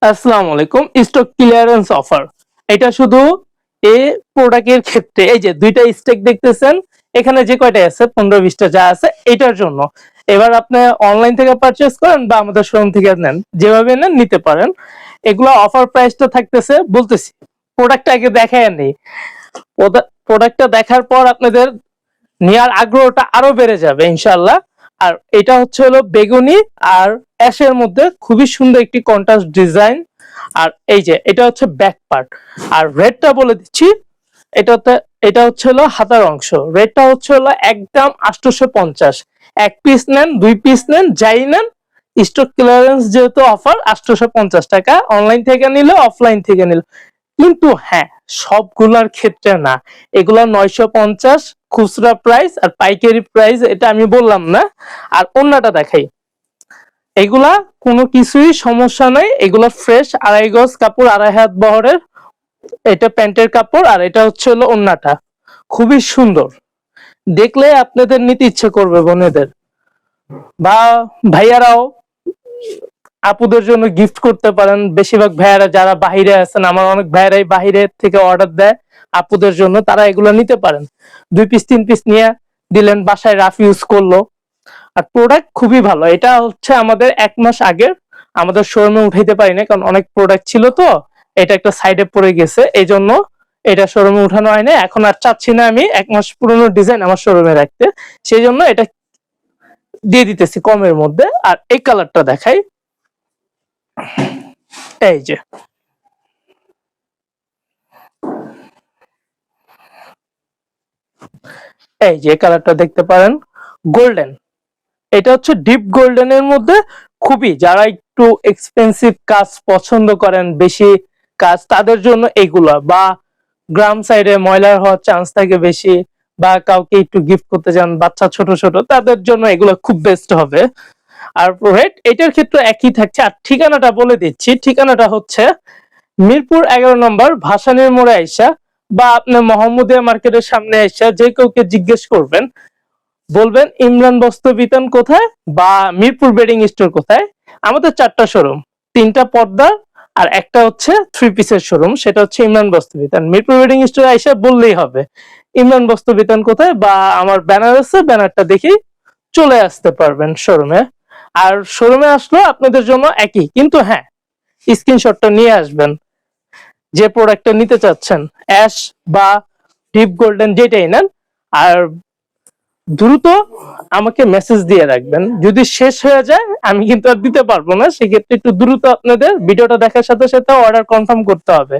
আসসালামু আলাইকুম। Stock clearance offer, এটা শুধু এই প্রোডাক্টের ক্ষেত্রে। এই যে দুইটা স্টক দেখতেছেন এখানে, যে কয়টা আছে 15-20টা যা আছে এটার জন্য। এবার আপনি অনলাইন থেকে পারচেজ করেন বা আমাদের শোরুম থেকে নেন, যেভাবে নেন নিতে পারেন। এগুলো অফার প্রাইসটা থাকতেছে, বলতেছি প্রোডাক্টটা আগে দেখায় নেই। প্রোডাক্টটা দেখার পর আপনাদের নেওয়ার আগ্রহটা আরো বেড়ে যাবে ইনশাআল্লাহ। আর এটা হচ্ছে হলো বেগুনি আর অ্যাশের মধ্যে খুবই সুন্দর একটি কন্ট্রাস্ট ডিজাইন। আর এই যে এটা হচ্ছে ব্যাক পার্ট। আর রেডটা বলে দিচ্ছি, এটা হচ্ছে হলো হাতার অংশ। রেডটা হচ্ছে হলো একদম 850। এক পিস নেন, 2 পিস নেন, যাই নেন, স্টক ক্লিয়ারেন্স যেহেতু অফার 850 টাকা। অনলাইন থেকে নিলে, অফলাইন থেকে নিলে। কিন্তু হ্যাঁ, সবগুলার ক্ষেত্রে না। এগুলা 950 খুচরা প্রাইস, আর পাইকারি প্রাইস এটা আমি বললাম না। আর অন্যটা দেখাই, এগুলা কোনো কিছুই সমস্যা নাই। এগুলা ফ্রেশ, 2.5 গজ কাপড়, 2.5 হাত বহরের। এটা প্যান্টের কাপড়, আর এটা হচ্ছে হলো ওন্নাটা। খুবই সুন্দর, দেখলে আপনাদের নিতে ইচ্ছে করবে বোনেদের বা ভাইয়ারাও আপুদের জন্য গিফট করতে পারেন। বেশিরভাগ ভাইয়ারা যারা বাহিরে আছেন, আমার অনেক ভাইয়ারাই বাহিরে থেকে অর্ডার দেয় আপুদের জন্য, তারা এগুলো নিতে পারেন। 2 পিস 3 পিস নিয়ে দিলেন, বাসায় রাফ ইউজ করলো। আর প্রোডাক্ট খুবই ভালো। এটা হচ্ছে আমাদের 1 মাস আগের, আমাদের শোরুমে উঠাইতে পারি না, কারণ অনেক প্রোডাক্ট ছিল তো। এটা একটা সাইডে পড়ে গেছে, এই জন্য এটা শোরুমে উঠানো হয় না। এখন আর চাচ্ছি না আমি 1 মাস পুরনো ডিজাইন আমার শোরুমে রাখতে, সেই জন্য এটা দিয়ে দিতেছি কমের মধ্যে। আর এই কালারটা দেখাই, এই যে কালারটা দেখতে পারেন, গোল্ডেন। এটা হচ্ছে ডিপ গোল্ডেনের মধ্যে। খুবই, যারা একটু এক্সপেন্সিভ কাজ পছন্দ করেন, বেশি কাজ, তাদের জন্য এগুলা। বা গ্রাম সাইডে ময়লার হওয়ার চান্স থাকে বেশি, বা কাউকে একটু গিফট করতে চান, বাচ্চা ছোট ছোট, তাদের জন্য এগুলো খুব বেস্ট হবে। আর রেট এটার ক্ষেত্রে একই থাকছে। আর ঠিকানাটা বলে দিচ্ছি, ঠিকানাটা হচ্ছে মিরপুর 11 নম্বর ভাসানীর মোড়ে আইসা, বা আপনি মোহাম্মদিয়া মার্কেটের সামনে আইসা যে কাউকে জিজ্ঞেস করবেন, বলবেন ইমরান বস্ত্র বিতান কোথায় বা মিরপুর বেডিং স্টোর কোথায়। আমাদের 4টা শোরুম, 3টা পর্দা আর একটা হচ্ছে 3 পিসের শোরুম, সেটা হচ্ছে ইমরান বস্ত্র বিতান। মিরপুর বেডিং স্টোর আইসা বললেই হবে ইমরান বস্ত্র বিতান কোথায়, বা আমার ব্যানার আছে, ব্যানারটা দেখেই চলে আসতে পারবেন শোরুমে। আর শোরুমে আসলো আপনাদের জন্য একই, কিন্তু হ্যাঁ, স্ক্রিনশটটা নিয়ে আসবেন যে প্রোডাক্টটা নিতে চাচ্ছেন, অ্যাশ বা ডিপ গোল্ডেন যেটাই নেন। আর দ্রুত আমাকে মেসেজ দিয়ে রাখবেন। যদি শেষ হয়ে যায় আমি কিন্তু আর দিতে পারবো না, সেক্ষেত্রে একটু দ্রুত আপনাদের ভিডিওটা দেখার সাথে সাথে অর্ডার কনফার্ম করতে হবে।